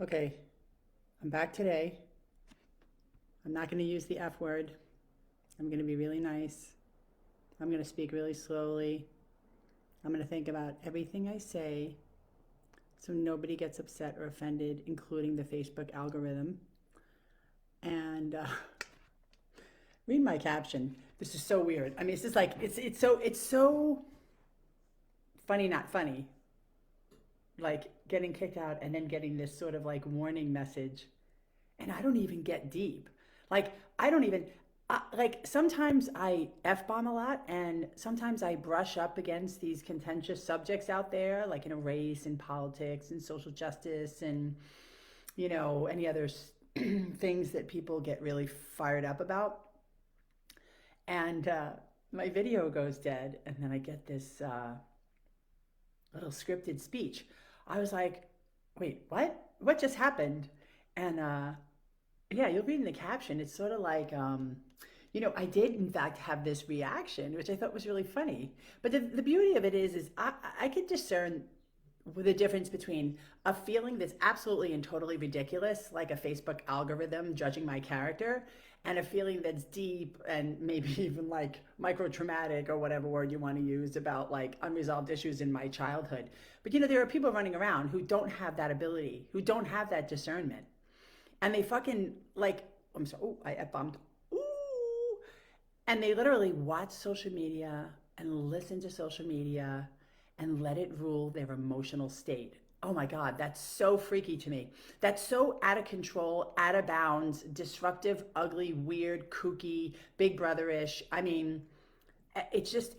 Okay, I'm back today. I'm not going to use the F word. I'm going to be really nice. I'm going to speak really slowly. I'm going to think about everything I say so nobody gets upset or offended, including the Facebook algorithm. And read my caption. This is so weird. I mean, it's just like it's so funny, not funny. Like getting kicked out and then getting this sort of like warning message, and I don't even get deep. Like I don't even like sometimes I f bomb a lot, and sometimes I brush up against these contentious subjects out there, like race and politics and social justice and any other things that people get really fired up about. And my video goes dead, and then I get this little scripted speech. I was like, wait, what? What just happened? And yeah, you'll read in the caption. It's sort of like, I did in fact have this reaction, which I thought was really funny. But the beauty of it is I could discern the difference between a feeling that's absolutely and totally ridiculous, like a Facebook algorithm judging my character, and a feeling that's deep and maybe even like micro traumatic or whatever word you want to use about like unresolved issues in my childhood. But there are people running around who don't have that ability, who don't have that discernment, and they fucking like, I'm sorry, oh, I F bombed. Ooh. And they literally watch social media and listen to social media and let it rule their emotional state. Oh my God, that's so freaky to me. That's so out of control, out of bounds, disruptive, ugly, weird, kooky, big brother-ish. I mean, it's just,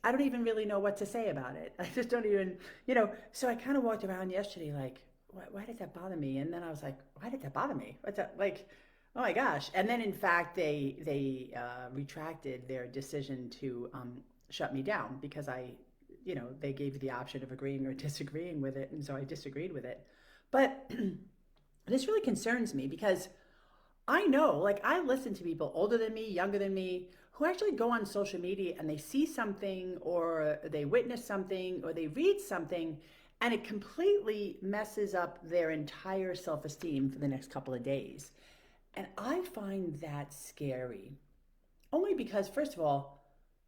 I don't even really know what to say about it. I just don't even. So I kind of walked around yesterday like, why did that bother me? And then I was like, why did that bother me? What's that like? Oh my gosh! And then in fact they retracted their decision to shut me down because they gave you the option of agreeing or disagreeing with it, and so I disagreed with it. But this really concerns me because I know, like, I listen to people older than me, younger than me, who actually go on social media and they see something or they witness something or they read something, and it completely messes up their entire self esteem for the next couple of days. And I find that scary. Only because, first of all,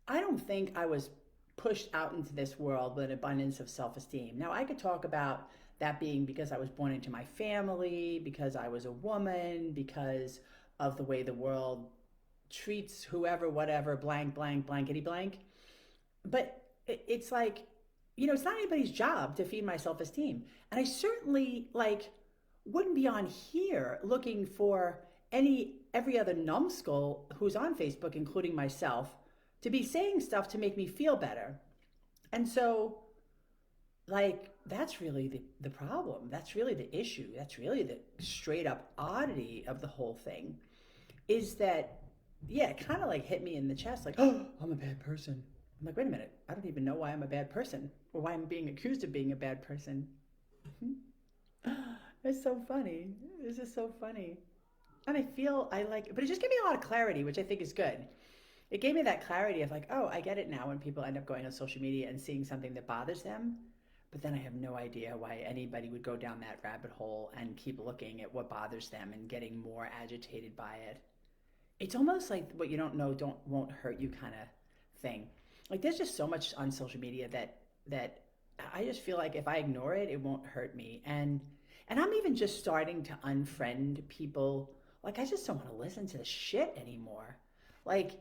I don't think I was pushed out into this world with an abundance of self esteem. Now, I could talk about that being because I was born into my family, because I was a woman, because of the way the world treats whoever, whatever, blank, blank, blankety blank. But it's like, it's not anybody's job to feed my self esteem. And I certainly, like, wouldn't be on here looking for every other numbskull who's on Facebook, including myself, to be saying stuff to make me feel better. And so, like, that's really the problem. That's really the issue. That's really the straight up oddity of the whole thing is that, yeah, it kind of like hit me in the chest, like, oh, I'm a bad person. I'm like, wait a minute. I don't even know why I'm a bad person or why I'm being accused of being a bad person. It's so funny. It's just so funny. And I feel I like, but it just gave me a lot of clarity, which I think is good. It gave me that clarity of like, oh, I get it now when people end up going on social media and seeing something that bothers them. But then I have no idea why anybody would go down that rabbit hole and keep looking at what bothers them and getting more agitated by it. It's almost like what you don't know don't won't hurt you kind of thing. Like there's just so much on social media that I just feel like if I ignore it, it won't hurt me. And I'm even just starting to unfriend people. Like I just don't want to listen to the shit anymore. Like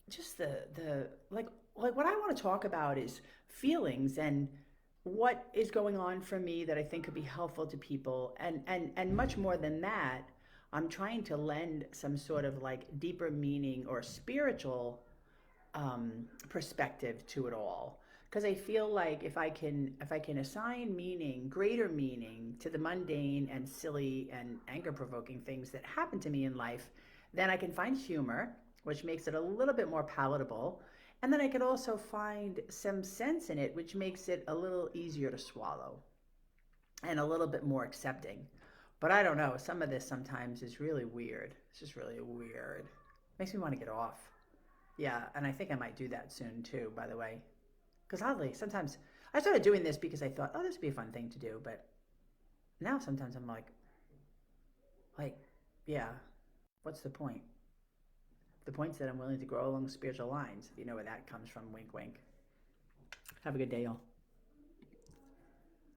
just the like what I want to talk about is feelings and what is going on for me that I think could be helpful to people, and much more than that, I'm trying to lend some sort of like deeper meaning or spiritual perspective to it all, because I feel like if I can assign meaning, greater meaning, to the mundane and silly and anger provoking things that happen to me in life, then I can find humor, which makes it a little bit more palatable, and then I could also find some sense in it, which makes it a little easier to swallow and a little bit more accepting. But I don't know, some of this sometimes is really weird. It's just really weird. Makes me want to get off. Yeah, and I think I might do that soon too, by the way. Because oddly, sometimes I started doing this because I thought, oh, this would be a fun thing to do, but Now sometimes I'm like, yeah, what's the point? The point's that I'm willing to grow along spiritual lines. You know where that comes from, wink, wink. Have a good day, y'all.